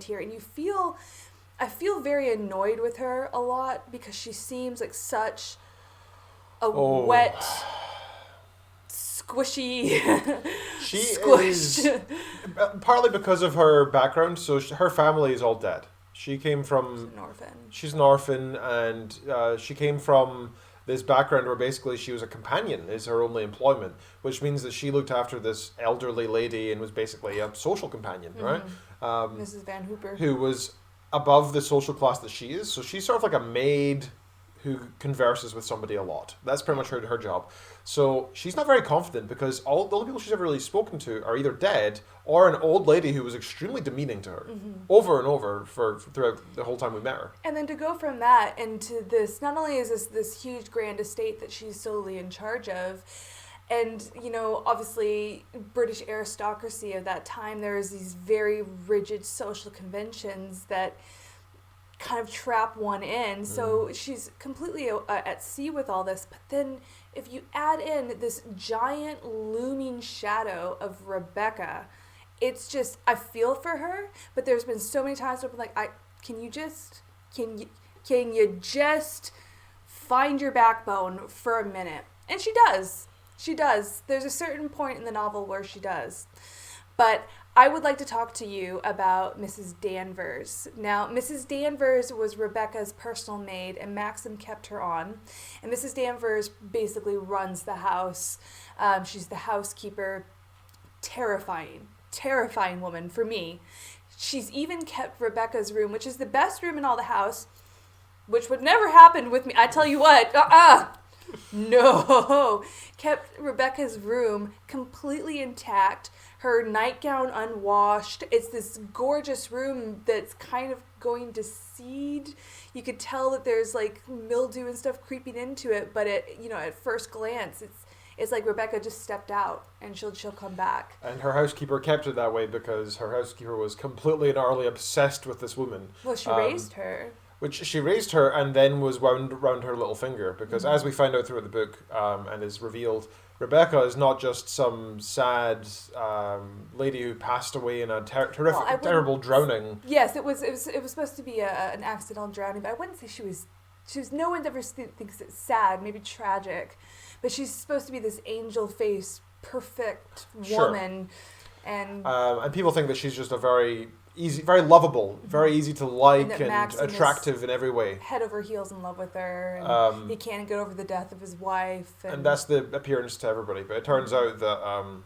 here, and I feel very annoyed with her a lot because she seems like such a wet, squishy, She squished. is partly because of her background. So her family is all dead. She came from. An orphan. She's an orphan, and she came from this background where basically she was a companion, is her only employment, which means that she looked after this elderly lady and was basically a social companion, right? Mrs. Van Hooper. Who was above the social class that she is. So she's sort of like a maid who converses with somebody a lot. That's pretty much her job. So she's not very confident because all the only people she's ever really spoken to are either dead or an old lady who was extremely demeaning to her over and over for throughout the whole time we met her. And then to go from that into this, not only is this huge grand estate that she's solely in charge of, and, you know, obviously British aristocracy of that time, there was these very rigid social conventions that kind of trap one in. So she's completely at sea with all this. But then if you add in this giant looming shadow of Rebecca, it's just, I feel for her, but there's been so many times where I'm like, can you just find your backbone for a minute? And she does. She does. There's a certain point in the novel where she does. But I would like to talk to you about Mrs. Danvers. Now, Mrs. Danvers was Rebecca's personal maid, and Maxson kept her on. And Mrs. Danvers basically runs the house. She's the housekeeper. Terrifying woman for me. She's even kept Rebecca's room, which is the best room in all the house, which would never happen with me. I tell you what, no. Kept Rebecca's room completely intact, her nightgown unwashed. It's this gorgeous room that's kind of going to seed. You could tell that there's like mildew and stuff creeping into it, but at first glance, it's like Rebecca just stepped out and she'll come back. And her housekeeper kept it that way because her housekeeper was completely and utterly obsessed with this woman. Well, she raised her. Which she raised her and then was wound around her little finger because as we find out throughout the book and is revealed, Rebecca is not just some sad lady who passed away in a terrible drowning. Yes, it was supposed to be an accidental drowning, but I wouldn't say she was. No one ever thinks it's sad, maybe tragic, but she's supposed to be this angel-faced, perfect woman, and people think that she's just a very lovable, very easy to like, and attractive in every way. Head over heels in love with her, and he can't get over the death of his wife. And that's the appearance to everybody, but it turns out that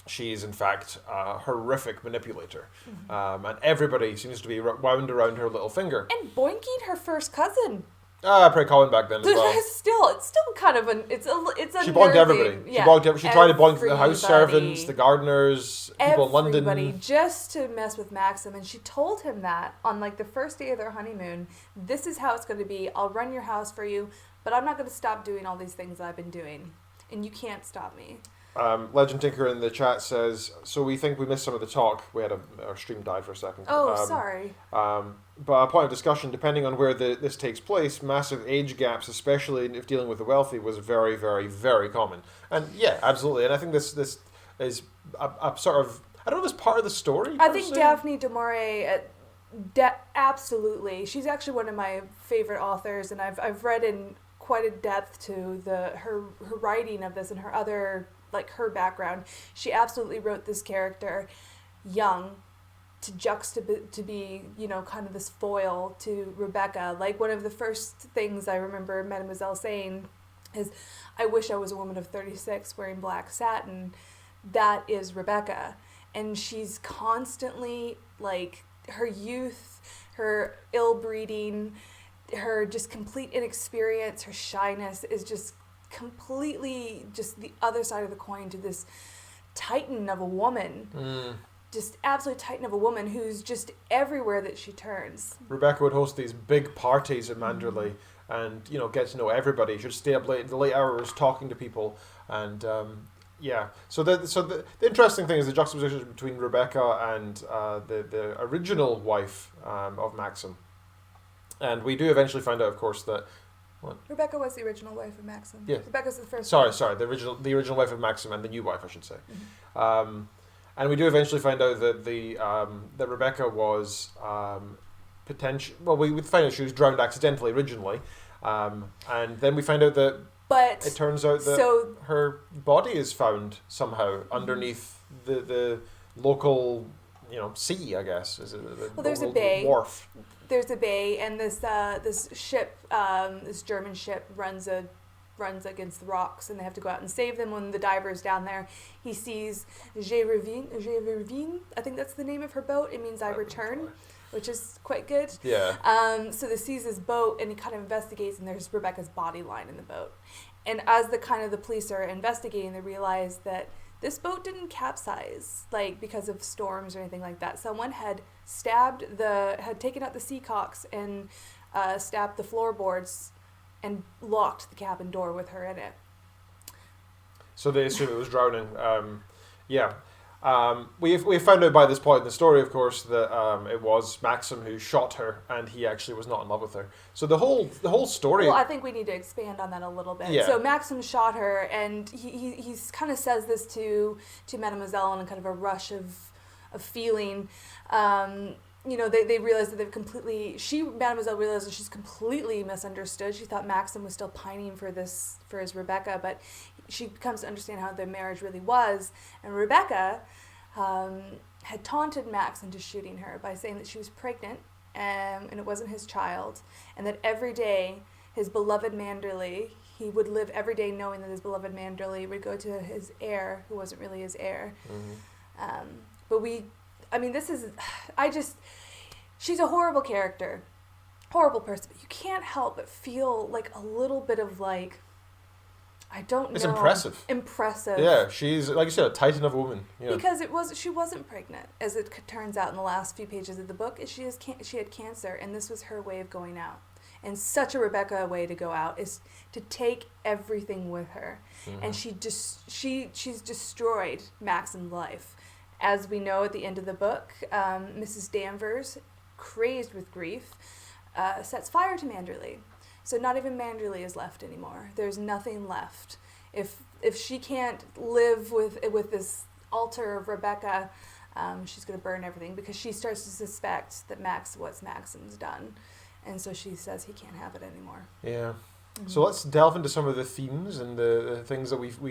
she's in fact a horrific manipulator. And everybody seems to be wound around her little finger. And boinking her first cousin. Pretty common back then as well. It's still kind of it's she bonked everybody. Yeah, She tried to bonk the house servants, the gardeners, people in London. Everybody, just to mess with Maxim. And she told him that on like the first day of their honeymoon, this is how it's going to be. I'll run your house for you, but I'm not going to stop doing all these things I've been doing. And you can't stop me. Legend Tinker in the chat says, so we think we missed some of the talk. We had our stream died for a second. Oh, sorry. But a point of discussion, depending on where this takes place, massive age gaps, especially if dealing with the wealthy, was very, very, very common. And yeah, absolutely. And I think this is a sort of, I don't know if it's part of the story. I think Daphne du Maurier, absolutely. She's actually one of my favorite authors, and I've read in quite a depth to her writing of this and her other, like her background. She absolutely wrote this character young to be, kind of this foil to Rebecca. Like one of the first things I remember Mademoiselle saying is, I wish I was a woman of 36 wearing black satin. That is Rebecca. And she's constantly, like, her youth, her ill-breeding, her just complete inexperience, her shyness is just completely just the other side of the coin to this titan of a woman. Just absolute titan of a woman who's just everywhere that she turns. Rebecca would host these big parties at Manderley and, get to know everybody. She'd stay up late in the late hours talking to people. And, So the interesting thing is the juxtaposition between Rebecca and the original wife of Maxim. And we do eventually find out, of course, that... What? Rebecca was the original wife of Maxim. Yeah. Rebecca's the first Sorry, the original wife of Maxim and the new wife, I should say. And we do eventually find out that that Rebecca was potential. Well, we would find out she was drowned accidentally originally, and then we find out that. But it turns out that her body is found somehow underneath the local, sea. I guess there's a bay. Wharf. There's a bay, and this ship, this German ship, runs against the rocks, and they have to go out and save them. When the diver's down there, he sees Je reviens. I think that's the name of her boat. It means I return, which is quite good. Yeah. So they sees this boat, and he kind of investigates, and there's Rebecca's body lying in the boat. And as the police are investigating, they realize that this boat didn't capsize, because of storms or anything like that. Someone had taken out the seacocks and stabbed the floorboards and locked the cabin door with her in it. So they assume it was drowning. Yeah. We found out by this point in the story, of course, that it was Maxim who shot her, and he actually was not in love with her. So the whole story. Well, I think we need to expand on that a little bit. Yeah. So Maxim shot her, and he kind of says this to Mademoiselle in kind of a rush of feeling. They realize that Mademoiselle realizes that she's completely misunderstood. She thought Maxim was still pining for his Rebecca, but she comes to understand how their marriage really was. And Rebecca had taunted Max into shooting her by saying that she was pregnant and it wasn't his child, and that every day his beloved Manderley, he would live every day knowing that his beloved Manderley would go to his heir, who wasn't really his heir. She's a horrible character, horrible person, but you can't help but feel a little bit of I don't know. It's impressive. Impressive. Yeah, she's, like you said, a titan of a woman. Because she wasn't pregnant, as it turns out in the last few pages of the book. She had cancer, and this was her way of going out. And such a Rebecca way to go out is to take everything with her. Mm-hmm. And she's destroyed Maxim's life. As we know at the end of the book, Mrs. Danvers, crazed with grief, sets fire to Manderley. So not even Manderley is left anymore. There's nothing left. If she can't live with this altar of Rebecca, she's going to burn everything, because she starts to suspect that what Maxim's done. And so she says he can't have it anymore. Yeah. Mm-hmm. So let's delve into some of the themes and the things that we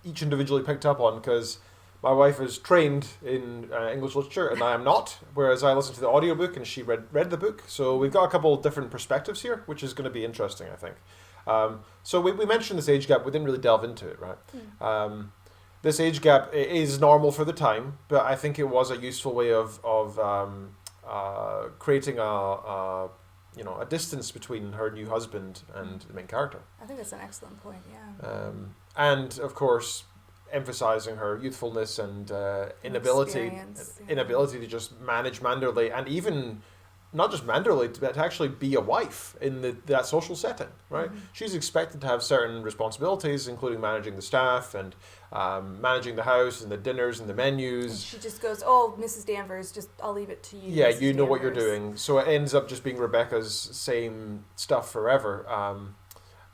each individually picked up on, because my wife is trained in English literature and I am not, whereas I listened to the audiobook and she read the book. So we've got a couple of different perspectives here, which is going to be interesting, I think. So we mentioned this age gap. We didn't really delve into it, right? Mm. This age gap is normal for the time, but I think it was a useful way of creating a distance between her new husband and the main character. I think that's an excellent point, yeah. And, of course, emphasizing her youthfulness and inability to just manage Manderley, and even not just Manderley, but to actually be a wife in that social setting, right? Mm-hmm. She's expected to have certain responsibilities, including managing the staff and managing the house and the dinners and the menus. And she just goes, "Oh, Mrs. Danvers, I'll leave it to you." Yeah, Mrs. you know Danvers. what you're doing. So it ends up just being Rebecca's same stuff forever.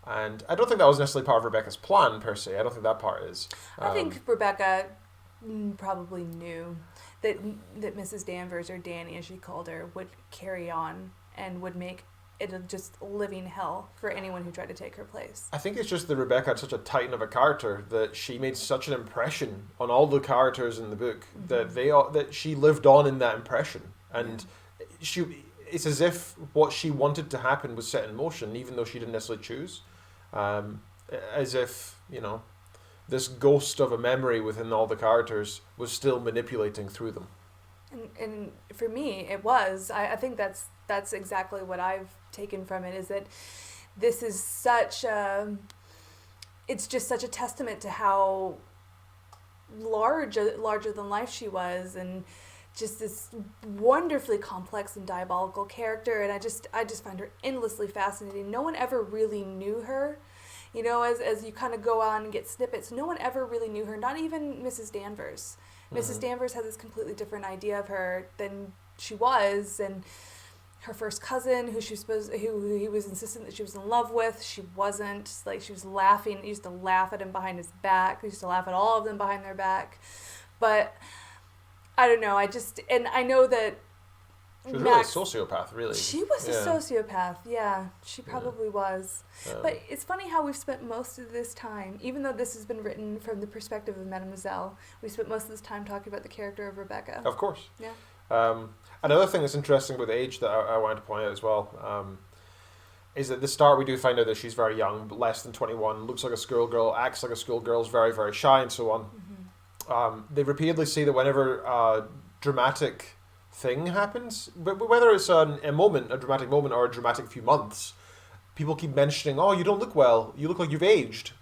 And I don't think that was necessarily part of Rebecca's plan, per se. I don't think that part is. I think Rebecca probably knew that Mrs. Danvers, or Danny as she called her, would carry on and would make it just a living hell for anyone who tried to take her place. I think it's just that Rebecca had such a titan of a character that she made such an impression on all the characters in the book, mm-hmm. that she lived on in that impression. And it's as if what she wanted to happen was set in motion, even though she didn't necessarily choose. As if, this ghost of a memory within all the characters was still manipulating through them. And for me, it was. I think that's exactly what I've taken from it, is that this is it's just such a testament to how larger than life she was, and just this wonderfully complex and diabolical character. And I just find her endlessly fascinating. No one ever really knew her. As you kind of go on and get snippets, no one ever really knew her, not even Mrs. Danvers. Mm-hmm. Mrs. Danvers had this completely different idea of her than she was, and her first cousin, who he was insistent that she was in love with, she wasn't. She was laughing. He used to laugh at him behind his back. He used to laugh at all of them behind their back. But I don't know. And I know that She was really a sociopath, really. She was a sociopath, yeah. She probably was. But it's funny how we've spent most of this time, even though this has been written from the perspective of Mademoiselle, we spent most of this time talking about the character of Rebecca. Of course. Yeah. Another thing that's interesting with age that I wanted to point out as well is at the start we do find out that she's very young, less than 21, looks like a schoolgirl, acts like a schoolgirl, is very, very shy and so on. Mm-hmm. They repeatedly say that whenever dramatic thing happens, but whether it's a dramatic moment, or a dramatic few months, people keep mentioning, oh, you don't look well, you look like you've aged.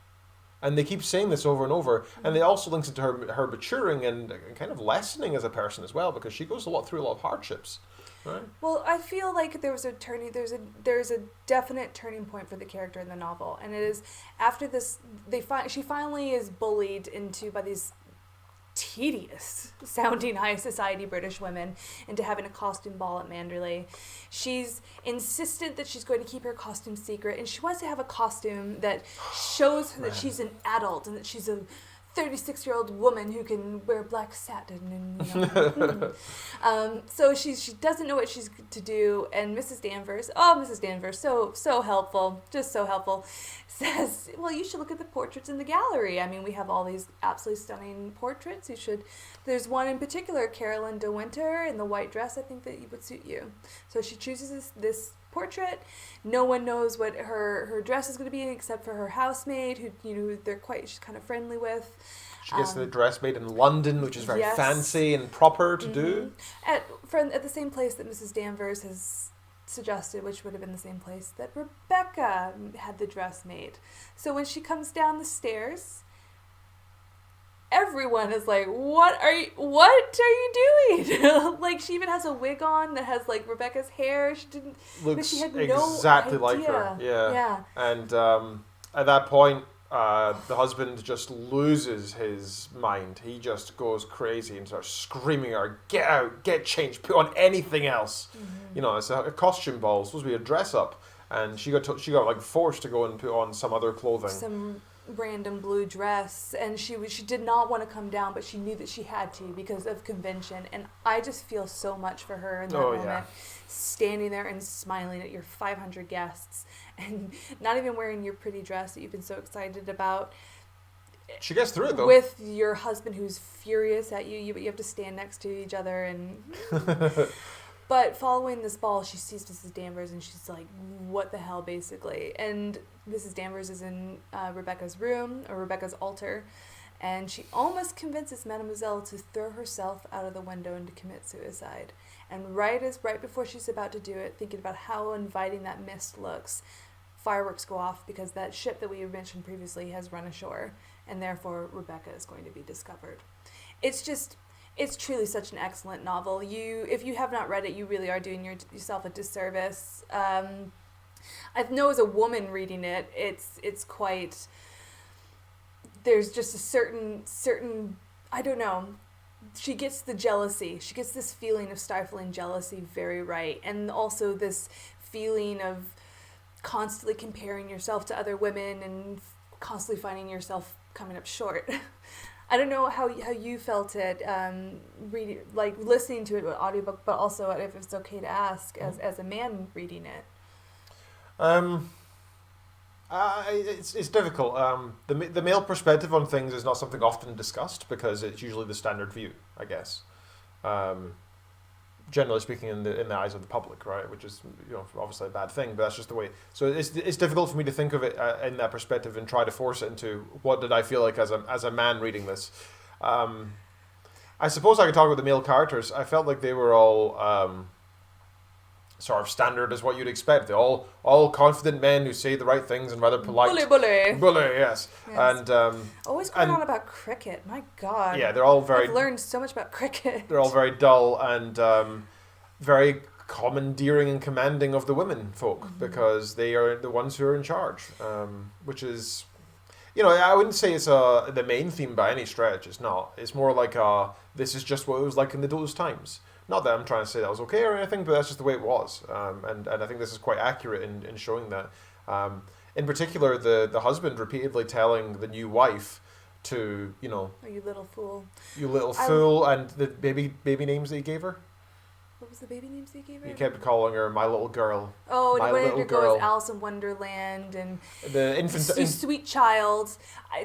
And they keep saying this over and over. And it also links into her maturing and kind of lessening as a person as well, because she goes through a lot of hardships. Right? Well, I feel like there's a definite turning point for the character in the novel, and it is after this she finally is bullied into by these tedious sounding high society British women into having a costume ball at Manderley. She's insistent that she's going to keep her costume secret, and she wants to have a costume that shows her that she's an adult and that she's a 36-year-old woman who can wear black satin and so she doesn't know what she's to do, and Mrs. Danvers, so helpful, just so helpful, says, well, you should look at the portraits in the gallery. I mean, we have all these absolutely stunning portraits. There's one in particular, Carolyn de Winter in the white dress, I think that would suit you. So she chooses this portrait. No one knows what her dress is going to be except for her housemaid, who she's kind of friendly with. She gets the dress made in London, which is very fancy and proper to do. At the same place that Mrs. Danvers has suggested, which would have been the same place that Rebecca had the dress made. So when she comes down the stairs, everyone is like, what are you doing? Like, she even has a wig on that has like Rebecca's hair. Looks she had exactly no like idea. her. Yeah. And at that point, the husband just loses his mind. He just goes crazy and starts screaming at her, get out, get changed, put on anything else. Mm-hmm. It's a costume ball, it's supposed to be a dress up. And she got like forced to go and put on some other clothing. Some random blue dress, and she did not want to come down, but she knew that she had to because of convention. And I just feel so much for her in that moment, standing there and smiling at your 500 guests and not even wearing your pretty dress that you've been so excited about. She gets through it though, with your husband who's furious at you, but you have to stand next to each other and But following this ball, she sees Mrs. Danvers and she's like, what the hell, basically. And Mrs. Danvers is in Rebecca's room, or Rebecca's altar, and she almost convinces Mademoiselle to throw herself out of the window and to commit suicide. And right before she's about to do it, thinking about how inviting that mist looks, fireworks go off because that ship that we mentioned previously has run ashore, and therefore Rebecca is going to be discovered. It's truly such an excellent novel. If you have not read it, you really are doing yourself a disservice. I know as a woman reading it, it's quite. There's just a certain I don't know. She gets the jealousy. She gets this feeling of stifling jealousy very right, and also this feeling of constantly comparing yourself to other women and constantly finding yourself coming up short. I don't know how you felt it reading, like listening to it with audiobook, but also if it's okay to ask as a man reading it. It's difficult. The male perspective on things is not something often discussed because it's usually the standard view, I guess. Generally speaking, in the eyes of the public, right, which is obviously a bad thing, but that's just the way. So it's difficult for me to think of it in that perspective and try to force it into what did I feel like as a man reading this. I suppose I could talk about the male characters. I felt like they were all sort of standard as what you'd expect. They're all confident men who say the right things and rather polite. Bully, yes. And always going on about cricket. My God. Yeah, they're all very. I've learned so much about cricket. They're all very dull and very commandeering and commanding of the women folk because they are the ones who are in charge, which is. I wouldn't say it's the main theme by any stretch. It's not. It's more like this is just what it was like in those times. Not that I'm trying to say that was okay or anything, but that's just the way it was. And I think this is quite accurate in showing that. In particular, the husband repeatedly telling the new wife to, Oh, you little fool. you little fool, and the baby names that he gave her. What was the baby names he gave her? He kept calling her my little girl. Oh, my when little it girl. goes Alice in Wonderland and The infant. you sweet child.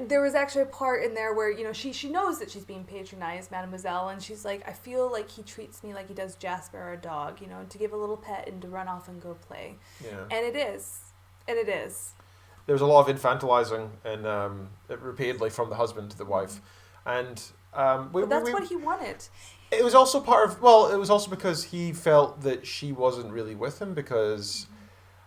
There was actually a part in there where, she knows that she's being patronized, Mademoiselle, and she's like, I feel like he treats me like he does Jasper or a dog, to give a little pet and to run off and go play. Yeah. And it is. And it is. There was a lot of infantilizing and repeatedly from the husband to the wife, and But that's what he wanted. It was also it was also because he felt that she wasn't really with him because.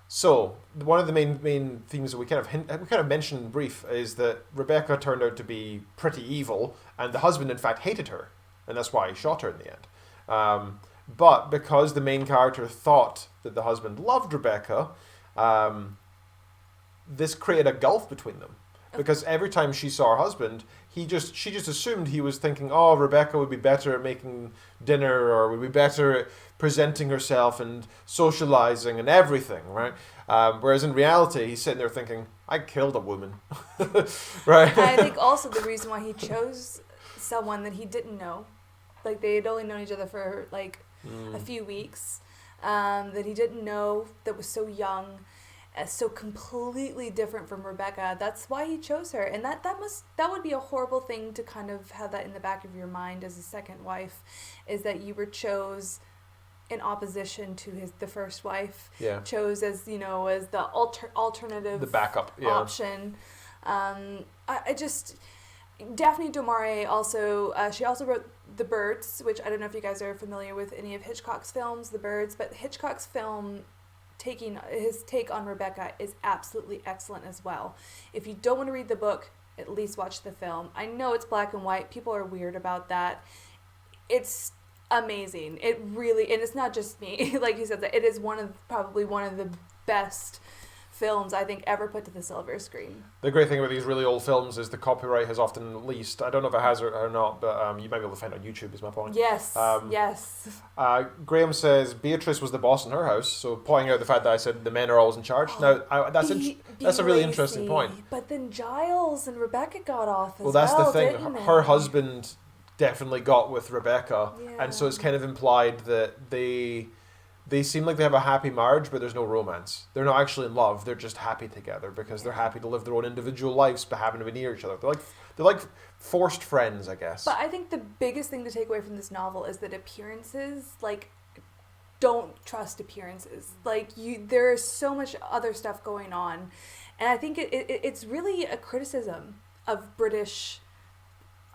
So one of the main themes that we kind of mentioned in brief is that Rebecca turned out to be pretty evil, and the husband in fact hated her, and that's why he shot her in the end. But because the main character thought that the husband loved Rebecca, this created a gulf between them. Because every time she saw her husband, she just assumed he was thinking, oh, Rebecca would be better at making dinner, or would be better at presenting herself and socializing and everything, right? Whereas in reality, he's sitting there thinking, I killed a woman, right? I think also the reason why he chose someone that he didn't know, like they had only known each other for like a few weeks, that he didn't know, that was so young, so completely different from Rebecca. That's why he chose her, and that would be a horrible thing to kind of have that in the back of your mind as a second wife, is that you were chose in opposition to the first wife. Yeah. Chose as as the alternative, the backup option. I just Daphne du Maurier also she also wrote The Birds, which I don't know if you guys are familiar with any of Hitchcock's films, The Birds, but Hitchcock's film. His take on Rebecca is absolutely excellent as well. If you don't want to read the book, at least watch the film. I know it's black and white. People are weird about that. It's amazing. It really, and it's not just me. Like you said, that it is probably one of the best films I think ever put to the silver screen. The great thing about these really old films is the copyright has often leased. I don't know if it has or not, but you might be able to find it on YouTube is my point. Yes, yes. Graham says Beatrice was the boss in her house, so pointing out the fact that I said the men are always in charge. Now, that's a really interesting point. But then Giles and Rebecca got off as well. Well, that's the thing. Didn't Her they? husband definitely got with Rebecca, Yeah. and so it's kind of implied that they seem like they have a happy marriage, but there's no romance. They're not actually in love. They're just happy together because they're happy to live their own individual lives, but happen to be near each other. They're like forced friends, I guess. But I think the biggest thing to take away from this novel is that appearances, don't trust appearances. There's so much other stuff going on, and I think it's really a criticism of British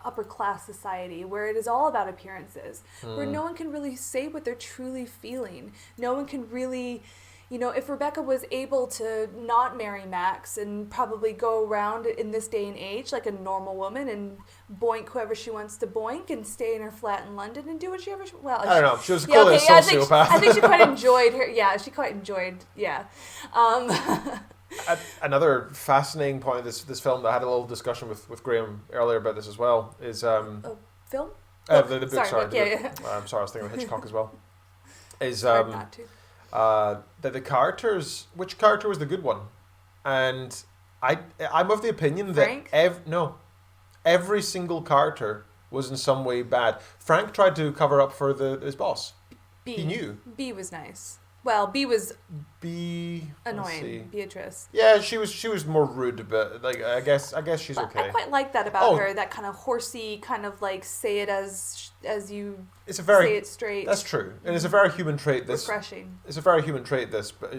upper class society, where it is all about appearances, where no one can really say what they're truly feeling. No one can really, if Rebecca was able to not marry Max and probably go around in this day and age like a normal woman and boink whoever she wants to boink and stay in her flat in London and do whatever she, well, I don't know. She was clearly a sociopath. I think she quite enjoyed her. Yeah, she quite enjoyed. Yeah. Another fascinating point of this film that I had a little discussion with Graham earlier about this as well is film? the book. Sorry, yeah. I'm sorry, I was thinking of Hitchcock as well. Is Hard not to. that the characters, which character was the good one? And I'm of the opinion Frank? that every single character was in some way bad. Frank tried to cover up for his boss. B. He knew. B was nice. Well, B was B. annoying. Beatrice. Yeah, she was more rude, but I guess she's But okay. I quite like that about her. That kind of horsey, kind of say it as you say it straight. That's true, and it's a very human trait. Refreshing. It's a very human trait.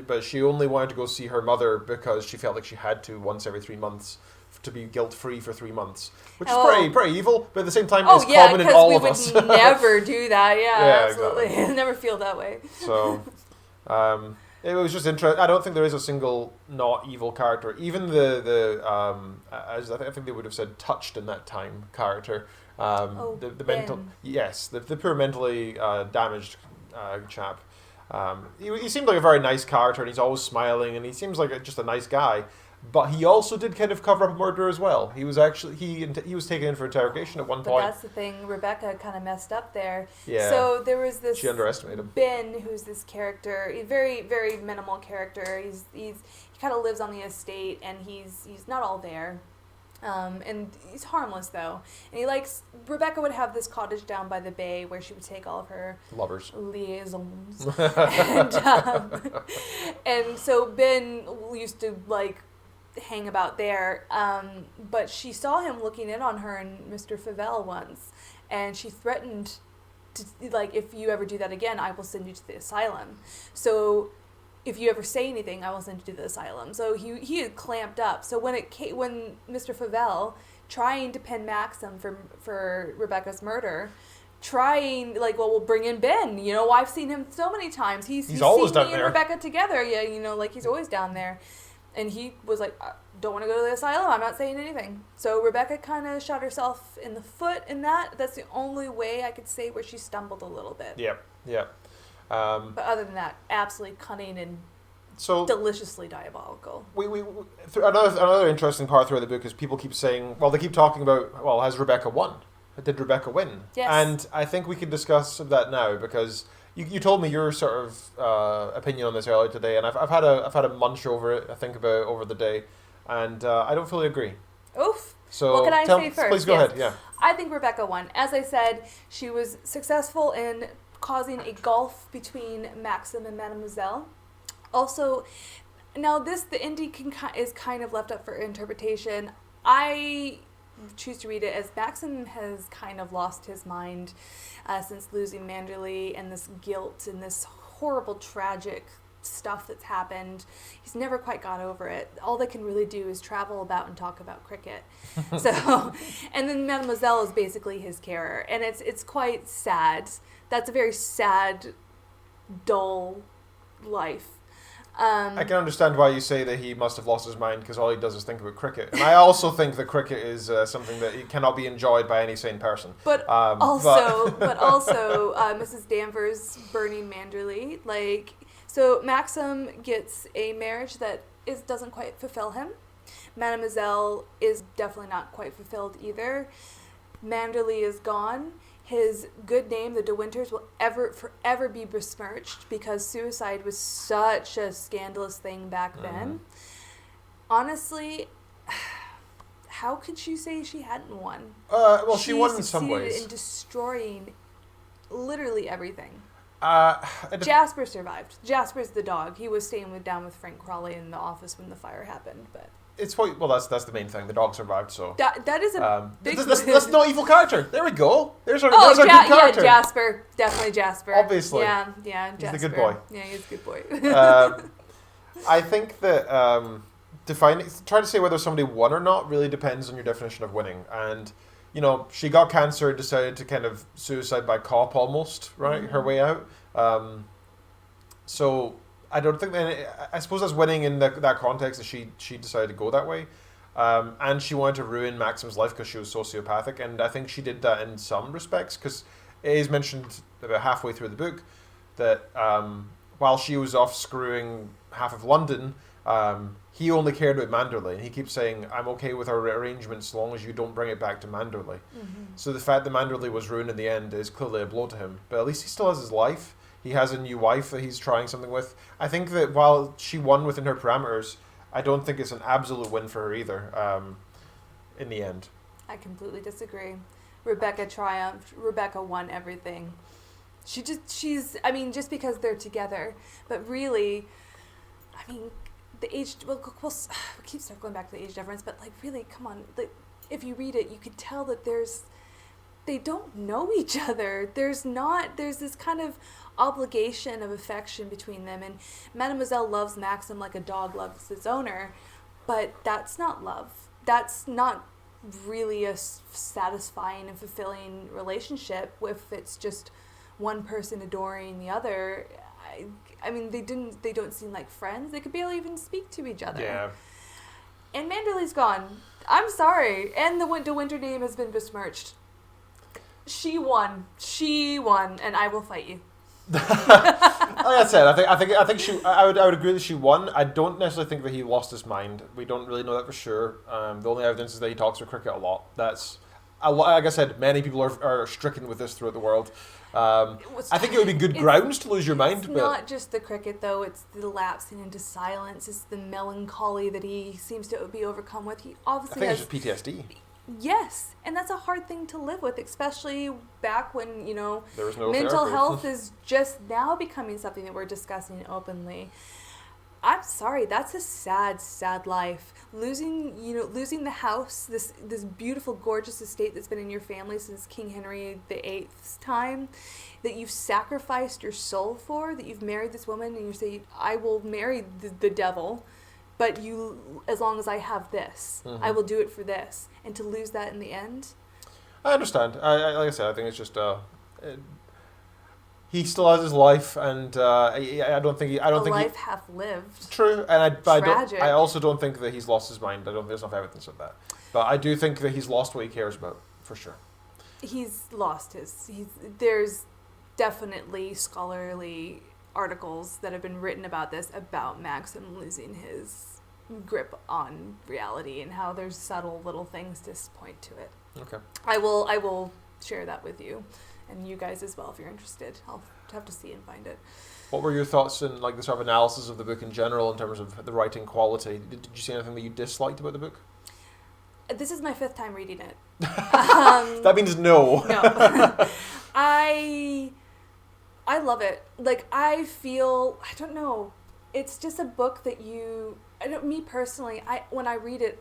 But she only wanted to go see her mother because she felt like she had to once every 3 months to be guilt-free for 3 months, which is pretty evil, but at the same time it's common in all of us. Oh, yeah, because we would never do that. Yeah, absolutely. Exactly. Never feel that way. So, it was just interesting. I don't think there is a single not evil character. Even as I think they would have said, touched in that time character. The mental, yes, the poor mentally damaged chap. He seemed like a very nice character, and he's always smiling, and he seems like just a nice guy. But he also did kind of cover up a murder as well. He was actually he was taken in for interrogation at one point. But that's the thing. Rebecca kind of messed up there. Yeah. So there was this. She underestimated him. Ben, who's this character, a very very minimal character. He kind of lives on the estate, and he's not all there. And he's harmless, though. And Rebecca would have this cottage down by the bay where she would take all of her lovers liaisons. And so Ben used to, hang about there. But she saw him looking in on her and Mr. Favell once. And she threatened to, if you ever do that again, I will send you to the asylum. So if you ever say anything, I will send you to the asylum. So he had clamped up. So when Mr. Favell, trying to pin Maxim for Rebecca's murder, we'll bring in Ben. I've seen him so many times. He's always seen down me there. and Rebecca together. Yeah, he's always down there. And he was like, I don't want to go to the asylum. I'm not saying anything. So Rebecca kind of shot herself in the foot in that. That's the only way I could say where she stumbled a little bit. Yeah. But other than that, absolutely cunning and deliciously diabolical. Another interesting part throughout the book is people keep saying, they keep talking about, has Rebecca won? Did Rebecca win? Yes. And I think we could discuss that now, because you told me your sort of opinion on this earlier today, and I've had a munch over it. I think about it over the day, and I don't fully agree. Oof. So what can I say first? Please go ahead. Yeah. I think Rebecca won. As I said, she was successful in causing a gulf between Maxim and Mademoiselle. Also, now the ending is kind of left up for interpretation. I choose to read it as Maxim has kind of lost his mind since losing Manderley, and this guilt and this horrible, tragic stuff that's happened. He's never quite got over it. All they can really do is travel about and talk about cricket. And then Mademoiselle is basically his carer, and it's quite sad. That's a very sad, dull life. I can understand why you say that he must have lost his mind, because all he does is think about cricket. And I also think that cricket is something that cannot be enjoyed by any sane person. But also, Mrs. Danvers burning Manderley. So Maxim gets a marriage that doesn't quite fulfill him. Mademoiselle is definitely not quite fulfilled either. Manderley is gone. His good name, the De Winters, will forever be besmirched, because suicide was such a scandalous thing back then. Honestly, how could you say she hadn't won? She won in some ways. She succeeded in destroying literally everything. Jasper survived. Jasper's the dog. He was staying down with Frank Crawley in the office when the fire happened, but... That's the main thing. The dog survived, so that is a big. That's not evil character. There we go. There's our good character. Yeah, Jasper, definitely Jasper. Obviously, yeah, Jasper. He's the good boy. Yeah, he's a good boy. I think that trying to say whether somebody won or not really depends on your definition of winning. And she got cancer and decided to kind of suicide by cop almost, right? Mm-hmm. Her way out. So. I don't think that. I suppose that's winning in that context, that she decided to go that way, and she wanted to ruin Maxim's life because she was sociopathic, and I think she did that in some respects, because it is mentioned about halfway through the book that while she was off screwing half of London, he only cared about Manderley, and he keeps saying, "I'm okay with our arrangement so long as you don't bring it back to Manderley." Mm-hmm. So the fact that Manderley was ruined in the end is clearly a blow to him, but at least he still has his life. He has a new wife that he's trying something with. I think that while she won within her parameters, I don't think it's an absolute win for her either, in the end. I completely disagree. Rebecca triumphed. Rebecca won everything. She's just because they're together. But really, the age, we'll keep circling back to the age difference, but really, come on. If you read it, you can tell that they don't know each other. There's this kind of obligation of affection between them, and Mademoiselle loves Maxim like a dog loves its owner, but that's not love. That's not really a satisfying and fulfilling relationship if it's just one person adoring the other. They don't seem like friends. They could barely even speak to each other. Yeah. And Manderley's gone. I'm sorry. And the De Winter name has been besmirched. She won, and I will fight you. Like I said, I think I would agree that she won. I don't necessarily think that he lost his mind. We don't really know that for sure. The only evidence is that he talks about cricket a lot. like I said, many people are stricken with this throughout the world. I think it would be good grounds to lose your mind. It's not just the cricket, though. It's the lapsing into silence. It's the melancholy that he seems to be overcome with. He obviously I think it's just PTSD. Yes, and that's a hard thing to live with, especially back when, there was no mental therapy. health is just now becoming something that we're discussing openly. I'm sorry, that's a sad, sad life. Losing the house, this beautiful, gorgeous estate that's been in your family since King Henry VIII's time, that you've sacrificed your soul for, that you've married this woman and you say, I will marry the devil, but as long as I have this, I will do it for this. And to lose that in the end? I understand. Like I said, I think it's just he still has his life, and I don't think life half lived. True, and Tragic. I also don't think that he's lost his mind. I don't think there's enough evidence of that, but I do think that he's lost what he cares about for sure. He's lost there's definitely scholarly articles that have been written about this, about Maxson losing his grip on reality and how there's subtle little things to point to it. Okay. I will share that with you and you guys as well if you're interested. I'll have to see and find it. What were your thoughts in the sort of analysis of the book in general in terms of the writing quality? Did you see anything that you disliked about the book? This is my 5th time reading it. That means no. No. I love it. I don't know. It's just a book that me personally, when I read it,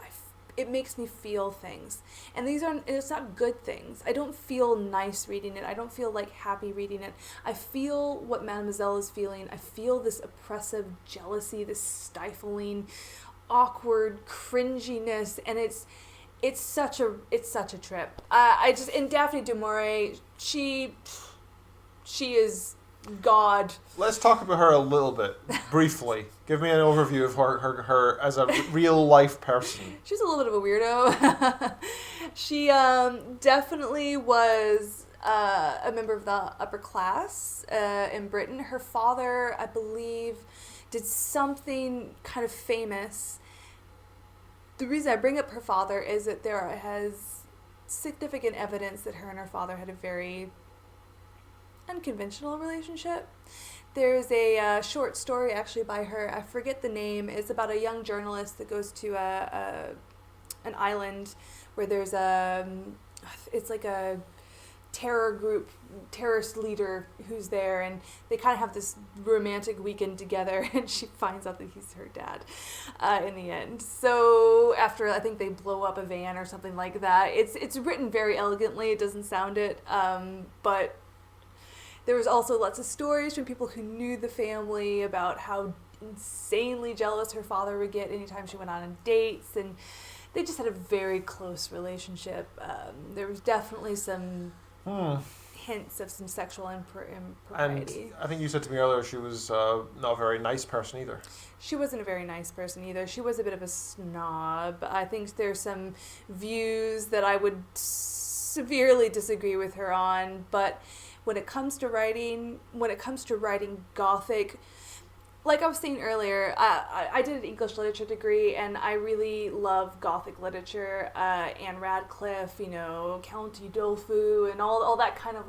it makes me feel things. And it's not good things. I don't feel nice reading it. I don't feel happy reading it. I feel what Mademoiselle is feeling. I feel this oppressive jealousy, this stifling, awkward cringiness, and it's such a trip. And Daphne du Maurier, she is God. Let's talk about her a little bit, briefly. Give me an overview of her as a real life person. She's a little bit of a weirdo. She definitely was a member of the upper class in Britain. Her father, I believe, did something kind of famous. The reason I bring up her father is that there has significant evidence that her and her father had a very unconventional relationship. There's a short story actually by her. I forget the name. It's about a young journalist that goes to an island where there's it's like a terrorist leader who's there, and they kind of have this romantic weekend together, and she finds out that he's her dad in the end. So after, I think they blow up a van or something like that. It's written very elegantly. It doesn't sound it, but there was also lots of stories from people who knew the family about how insanely jealous her father would get anytime she went on dates, and they just had a very close relationship. There was definitely some hints of some sexual impropriety. And I think you said to me earlier she was not a very nice person either. She wasn't a very nice person either. She was a bit of a snob. I think there's some views that I would severely disagree with her on, but when it comes to writing Gothic, like I was saying earlier, I did an English literature degree, and I really love Gothic literature. Anne Radcliffe, Count Udolpho, and all that kind of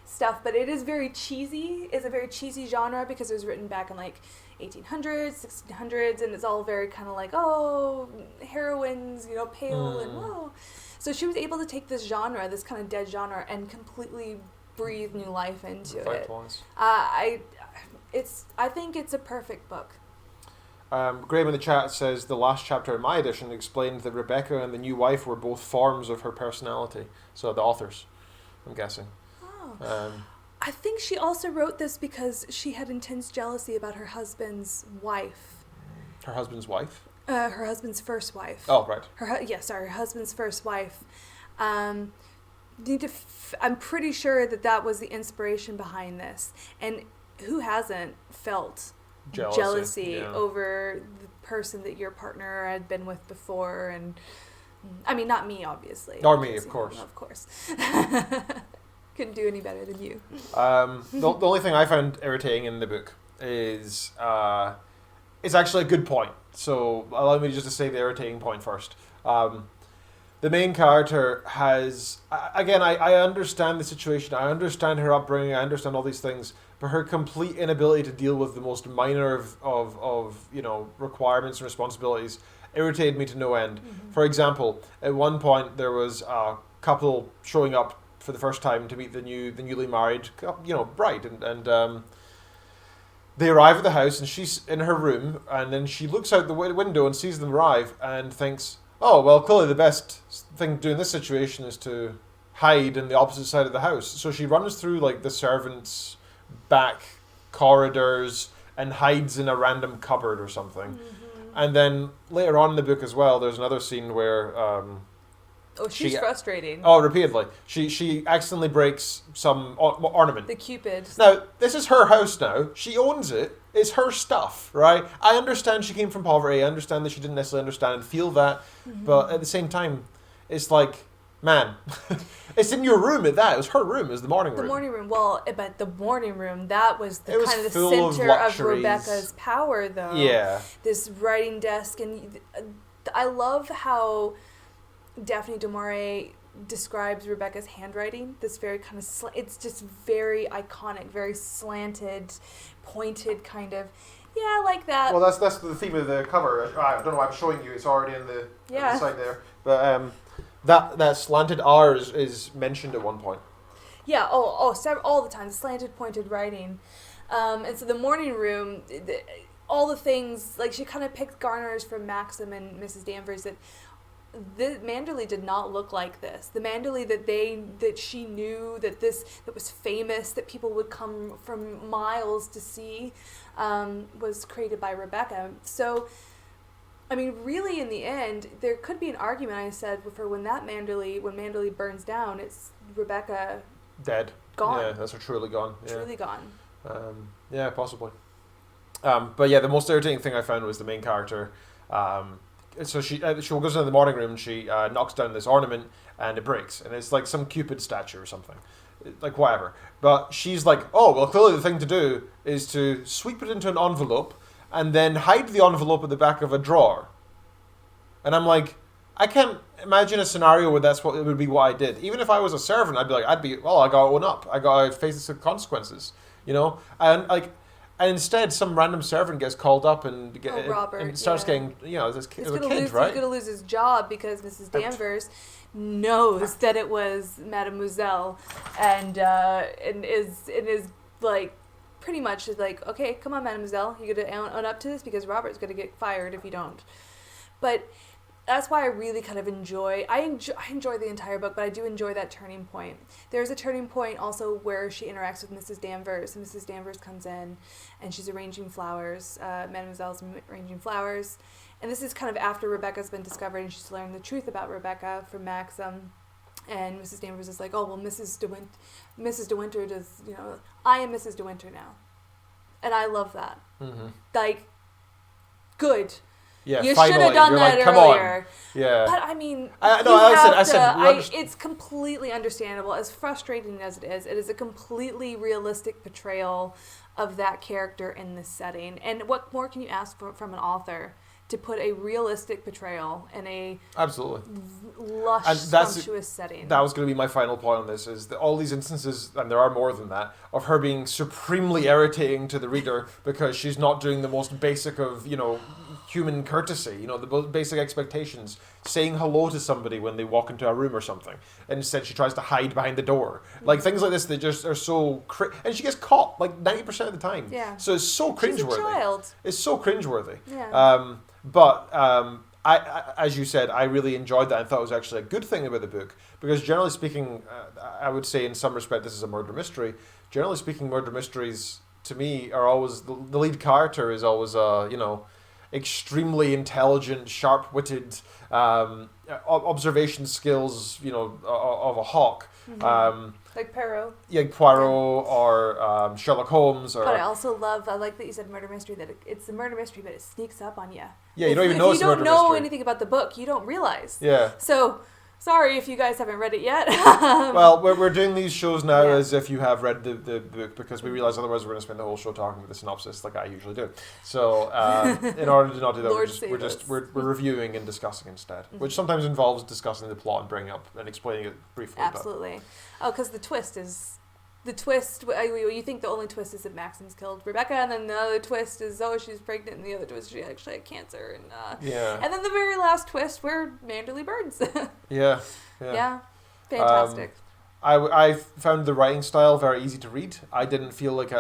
stuff. But it is very cheesy. It's a very cheesy genre because it was written back in 1800s, 1600s, and it's all very kind of heroines, pale and whoa. So she was able to take this genre, this kind of dead genre, and completely breathe new life into it. I think it's a perfect book. Graham in the chat says the last chapter in my edition explained that Rebecca and the new wife were both forms of her personality. So the authors, I'm guessing. Oh. I think she also wrote this because she had intense jealousy about her husband's wife. Her husband's wife? Her husband's first wife. Oh, right. Her husband's first wife. I'm pretty sure that was the inspiration behind this. And who hasn't felt jealousy over the person that your partner had been with before? And I mean, not me, obviously. Nor me, of course. Of course. Couldn't do any better than you. The only thing I found irritating in the book is it's actually a good point. So allow me just to say the irritating point first. The the main character has, again, I understand the situation, I understand her upbringing, I understand all these things, but her complete inability to deal with the most minor of requirements and responsibilities irritated me to no end. Mm-hmm. For example, at one point there was a couple showing up for the first time to meet the newly married bride, and they arrive at the house and she's in her room, and then she looks out the window and sees them arrive and thinks, oh, well, clearly the best thing to do in this situation is to hide in the opposite side of the house. So she runs through like the servants' back corridors and hides in a random cupboard or something. Mm-hmm. And then later on in the book as well, there's another scene where she's frustrating. Oh, repeatedly. She accidentally breaks some ornament. The Cupid. Now, this is her house now. She owns it. It's her stuff, right? I understand she came from poverty. I understand that she didn't necessarily understand and feel that. Mm-hmm. But at the same time, it's like, man, it's in your room at that. It was her room. It was the morning room. The morning room. Well, but the morning room, that was the kind of the center of Rebecca's power, though. Yeah. This writing desk. And I love how Daphne du Maurier describes Rebecca's handwriting. This very kind of it's just very iconic, very slanted, pointed kind of. Yeah, I like that. Well, that's the theme of the cover. I don't know why I'm showing you. It's already on the side there. But that slanted R is mentioned at one point. Yeah. All the time. The slanted, pointed writing. And so the morning room. All the things, like she kind of picked garners from Maxim and Mrs. Danvers that. The Manderley did not look like this. The Manderley that she knew that was famous, that people would come from miles to see, was created by Rebecca. So, I mean, really, in the end, there could be an argument. I said for when Manderley burns down, it's Rebecca dead, gone. Yeah, that's her truly gone. Yeah. Truly gone. Yeah, possibly. But yeah, the most irritating thing I found was the main character. So she goes into the morning room and she knocks down this ornament and it breaks, and it's like some Cupid statue or something, like whatever. But she's like, oh, well, clearly the thing to do is to sweep it into an envelope and then hide the envelope at the back of a drawer. And I'm like, I can't imagine a scenario where that's what it would be what I did. Even if I was a servant, I'd be like, I gotta own up. I gotta face the consequences, And instead, some random servant gets called up and starts getting, this kid, right? He's going to lose his job because Mrs. Danvers knows that it was Mademoiselle, and is like pretty much like, okay, come on, Mademoiselle, you got to own up to this because Robert's going to get fired if you don't. But that's why I really kind of enjoy the entire book, but I do enjoy that turning point. There's a turning point also where she interacts with Mrs. Danvers, and Mrs. Danvers comes in, and she's arranging flowers. Mademoiselle's arranging flowers, and this is kind of after Rebecca's been discovered, and she's learned the truth about Rebecca from Maxim. And Mrs. Danvers is like, oh, well, Mrs. De Winter does, I am Mrs. De Winter now. And I love that. Mm-hmm. Like, good. Yeah, you should have done that earlier. Yeah. But I mean, it's completely understandable. As frustrating as it is a completely realistic portrayal of that character in this setting. And what more can you ask from an author to put a realistic portrayal in a lush, sumptuous setting? That was going to be my final point on this, is that all these instances, and there are more than that, of her being supremely irritating to the reader because she's not doing the most basic of, human courtesy, the basic expectations, saying hello to somebody when they walk into a room or something, and instead she tries to hide behind the door. Like things like this, they just are so and she gets caught like 90% of the time. Yeah. So it's so cringeworthy. She's a child. It's so cringeworthy. Yeah. But I, as you said, I really enjoyed that and thought it was actually a good thing about the book, because generally speaking, I would say in some respect this is a murder mystery. Generally speaking, murder mysteries to me are always the lead character is always extremely intelligent, sharp-witted, observation skills, of a hawk. Mm-hmm. Like Poirot. Yeah, Poirot or Sherlock Holmes. But I also I like that you said murder mystery, that it's a murder mystery, but it sneaks up on you. Yeah, you don't even know it's a murder mystery. If you don't know anything about the book, you don't realize. Yeah. So Sorry if you guys haven't read it yet. Well, we're doing these shows now Yeah. as if you have read the book, because we realize otherwise we're going to spend the whole show talking about the synopsis like I usually do. So in order to not do that, Lord we're reviewing and discussing instead, which sometimes involves discussing the plot and bringing up and explaining it briefly. Absolutely. Oh, because the twist, you think the only twist is that Maxson's killed Rebecca, and then the other twist is, she's pregnant, and the other twist, she actually had cancer, and then the very last twist, we're Manderley birds. Yeah. Fantastic. I found the writing style very easy to read. I didn't feel like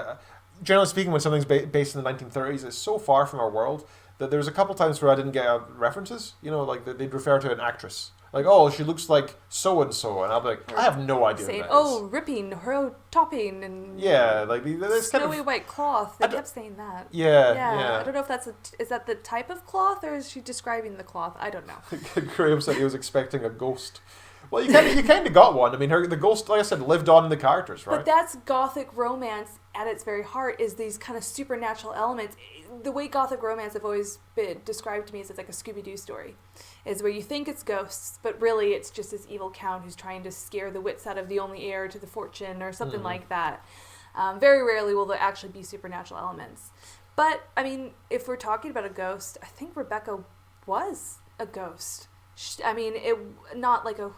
generally speaking, when something's based in the 1930s, it's so far from our world that there was a couple times where I didn't get references. Like they'd refer to an actress. Like, she looks like so-and-so. And I'll be like, I have no idea saying, who that is. ripping, her topping, and that's snowy white cloth. They kept saying that. Yeah. I don't know if is that the type of cloth, or is she describing the cloth? I don't know. Graham said he was expecting a ghost. Well, you kind of got one. I mean, the ghost, like I said, lived on in the characters, right? But that's Gothic romance at its very heart, is these kind of supernatural elements. The way Gothic romance have always been described to me is it's like a Scooby-Doo story. Is where you think it's ghosts, but really it's just this evil count who's trying to scare the wits out of the only heir to the fortune, or something like that. Very rarely will there actually be supernatural elements. But, I mean, if we're talking about a ghost, I think Rebecca was a ghost. Not like a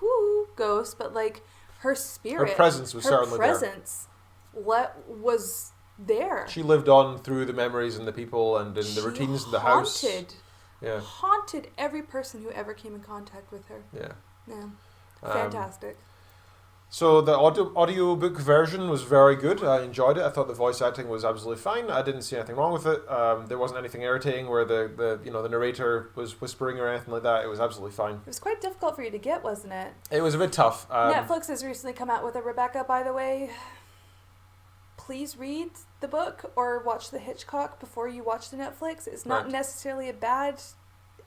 ghost, but like her spirit. Her presence was certainly there. Was there. She lived on through the memories and the people and in the routines of the house. Haunted every person who ever came in contact with her. Yeah. Fantastic. So the audiobook version was very good. I enjoyed it. I thought the voice acting was absolutely fine. I didn't see anything wrong with it. There wasn't anything irritating where the narrator was whispering or anything like that. It was absolutely fine. It was quite difficult for you to get, wasn't it? It was a bit tough. Netflix has recently come out with a Rebecca, by the way. Please read the book or watch the Hitchcock before you watch the Netflix. It's not necessarily a bad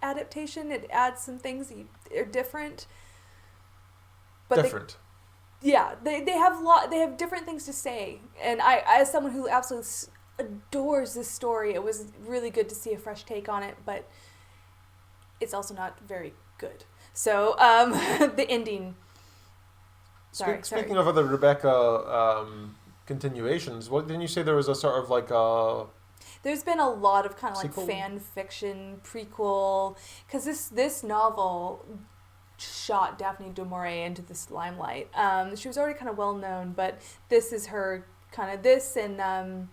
adaptation. It adds some things that are different. But they have different things to say, and I as someone who absolutely adores this story, it was really good to see a fresh take on it, but it's also not very good. So the ending. Speaking of other Rebecca continuations, didn't you say there was a sort of like a... There's been a lot of kind of sequel? like fan fiction prequel, because this novel shot Daphne du Maurier into this limelight. She was already kind of well known, but this is her kind of and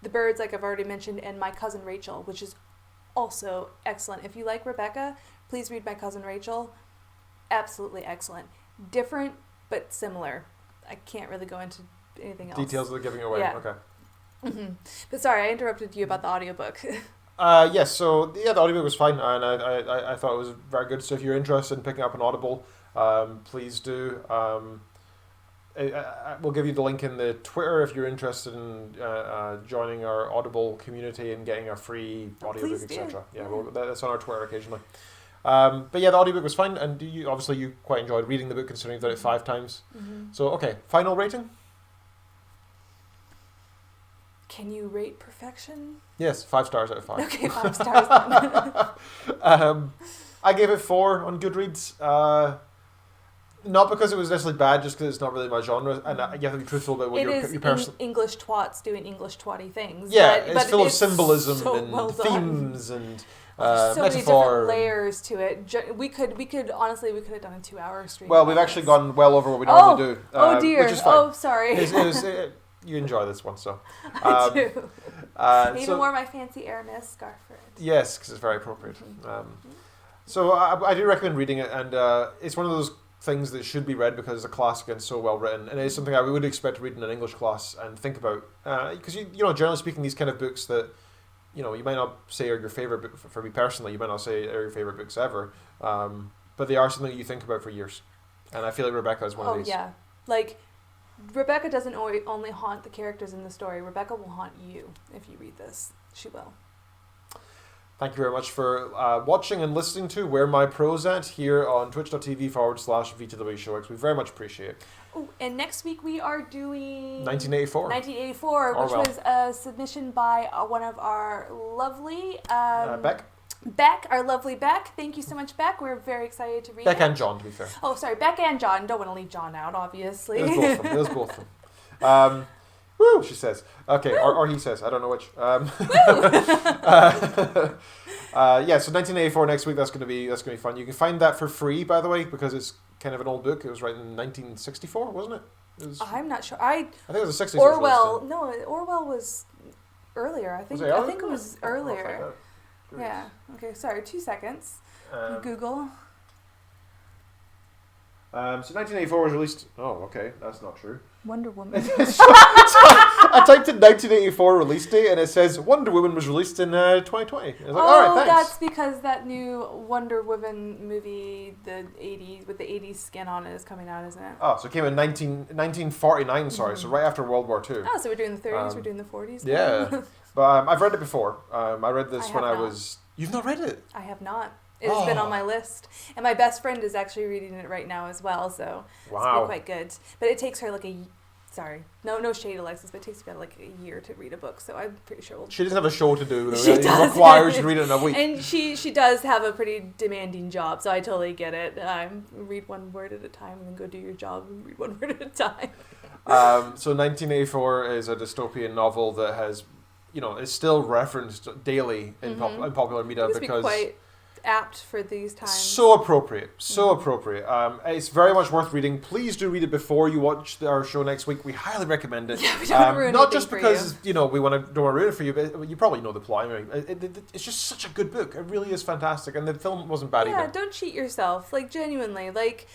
The Birds, like I've already mentioned, and My Cousin Rachel, which is also excellent. If you like Rebecca, please read My Cousin Rachel. Absolutely excellent. Different, but similar. I can't really go into anything else. Details they're giving away. Yeah. Okay. Mm-hmm. But sorry, I interrupted you about the audiobook. Yes, so the audiobook was fine, and I thought it was very good. So if you're interested in picking up an Audible, please do. We'll give you the link in the Twitter if you're interested in joining our Audible community and getting a free audiobook, etc. Yeah, that's on our Twitter occasionally. But yeah, the audiobook was fine, and you quite enjoyed reading the book, considering you've done it 5 times. Mm-hmm. So okay, final rating? Can you rate perfection? Yes, 5 stars out of 5. Okay, 5 stars then. I gave it 4 on Goodreads. Not because it was necessarily bad, just because it's not really my genre, and you have to be truthful about what your personal... English twats doing English twatty things. Yeah, but it's full of symbolism so and well themes and so many metaphor. different layers to it. We could honestly have done a 2-hour stream. Well, we've actually gone well over what we normally do. Oh dear. Which is fine. Oh, sorry. You enjoy this one, so... I do. Even wore my fancy Aramis scarf for it. Yes, because it's very appropriate. So I do recommend reading it, and it's one of those things that should be read because it's a classic and so well written, and it's something I would expect to read in an English class and think about. Because generally speaking, these kind of books that you might not say are your favorite book. For me personally, you might not say are your favorite books ever, but they are something that you think about for years. And I feel like Rebecca is one of these. Oh yeah, like Rebecca doesn't only haunt the characters in the story. Rebecca will haunt you if you read this. She will. Thank you very much for watching and listening to Where My Prose At here on twitch.tv/VTW We very much appreciate it. Oh, and next week we are doing 1984. 1984, which was a submission by one of our lovely Beck. Beck, our lovely Beck. Thank you so much, Beck. We're very excited to read Beck it. and John, to be fair. Oh, sorry, Beck and John. Don't want to leave John out, obviously. It was both of them. Woo, she says. Okay, or he says. I don't know which. Yeah, so 1984 next week. That's gonna be fun. You can find that for free, by the way, because it's kind of an old book. It was written in 1964, wasn't it? I'm not sure. I think it was the 60s. Orwell. No, Orwell was earlier. I think. Was it earlier? I think it was earlier. Yeah. Okay. Sorry. 2 seconds. Google. So 1984 was released. Oh, okay, that's not true. Wonder Woman. I typed in 1984 release date, and it says Wonder Woman was released in 2020. I was like, all right, thanks. That's because that new Wonder Woman movie, the 80s with the 80s skin on it, is coming out, isn't it? Oh, so it came in 1949. Sorry, so right after World War II. Oh, so we're doing the 30s. We're doing the 40s. Yeah, but I've read it before. I read this when I not. was. You've not read it? I have not. It's been on my list, and my best friend is actually reading it right now as well. So it's been quite good. But it takes her like no shade, Alexis, but it takes about like a year to read a book. So I'm pretty sure she doesn't have a show to do. She does. Requires you to read it in a week. And she does have a pretty demanding job, so I totally get it. Read one word at a time, and then go do your job and read one word at a time. So 1984 is a dystopian novel that has, is still referenced daily in popular media because. Quite apt for these times. So appropriate. It's very much worth reading. Please do read it before you watch our show next week. We highly recommend it. Yeah, we don't ruin not just for because we don't want to ruin it for you, but you probably know the plot. I mean, it's just such a good book. It really is fantastic, and the film wasn't bad either. Yeah, don't cheat yourself. Like genuinely, like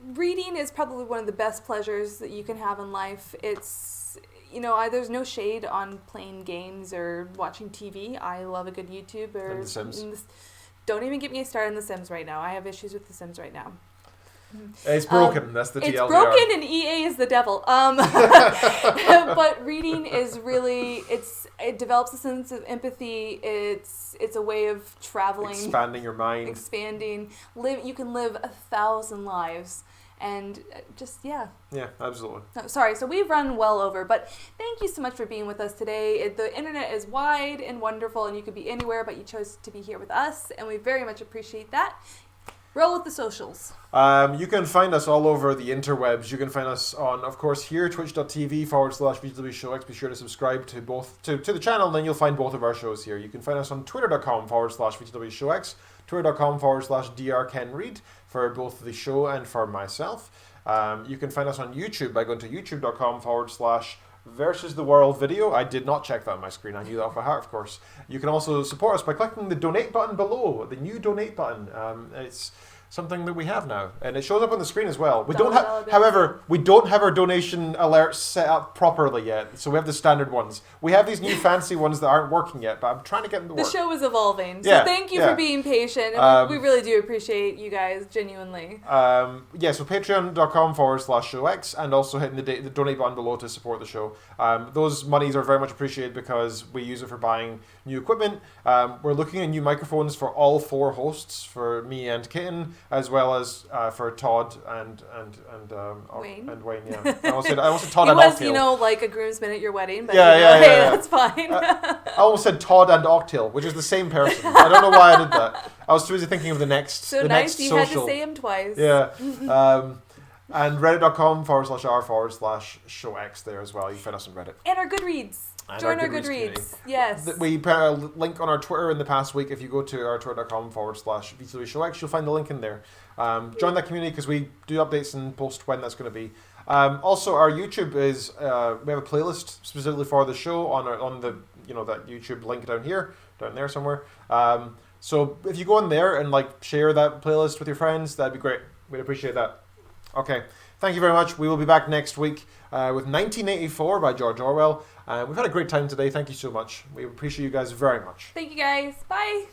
reading is probably one of the best pleasures that you can have in life. It's there's no shade on playing games or watching TV. I love a good YouTube or And The Sims. Don't even get me started on The Sims right now. I have issues with The Sims right now. It's broken. That's the TLDR. It's broken, and EA is the devil. But reading is really it develops a sense of empathy. It's a way of traveling, expanding your mind, You can live 1,000 lives. And yeah, absolutely. No, sorry, so we've run well over, but thank you so much for being with us today. The internet is wide and wonderful, and you could be anywhere, but you chose to be here with us, and we very much appreciate that. Roll with the socials. You can find us all over the interwebs. You can find us on, of course, here, twitch.tv/VTWShowX. Be sure to subscribe to the channel, and then you'll find both of our shows here. You can find us on twitter.com/VTWShowX, twitter.com/drkenreid for both the show and for myself. You can find us on YouTube by going to youtube.com/Versus the World video. I did not check that on my screen. I knew that off by heart, of course. You can also support us by clicking the donate button below, the new donate button. It's something that we have now, and it shows up on the screen as well. We don't have, however, we don't have our donation alerts set up properly yet, so we have the standard ones. We have these new fancy ones that aren't working yet, but I'm trying to get them to work. The show is evolving, so thank you for being patient, and we really do appreciate you guys, genuinely. So patreon.com/showx, and also hitting the donate button below to support the show. Those monies are very much appreciated because we use it for buying new equipment. We're looking at new microphones for all 4 hosts, for me and Kitten, as well as for Todd and Wayne. And Wayne, yeah. I almost said Todd it and was, Octail. like a groomsmen at your wedding, but yeah. that's fine. I almost said Todd and Octail, which is the same person. I don't know why I did that. I was too busy thinking of the next So next nice, you social. had to say him twice. Yeah. And reddit.com/r//showx there as well. You can find us on Reddit. And our Goodreads. Join our Goodreads. Yes. We put a link on our Twitter in the past week. If you go to our twitter.com/VTWShowX, you'll find the link in there. Join that community because we do updates and post when that's going to be. Also, our YouTube is we have a playlist specifically for the show on the that YouTube link down there somewhere. So if you go in there and share that playlist with your friends, that'd be great. We'd appreciate that. Okay, thank you very much. We will be back next week with 1984 by George Orwell. We've had a great time today. Thank you so much. We appreciate you guys very much. Thank you guys. Bye.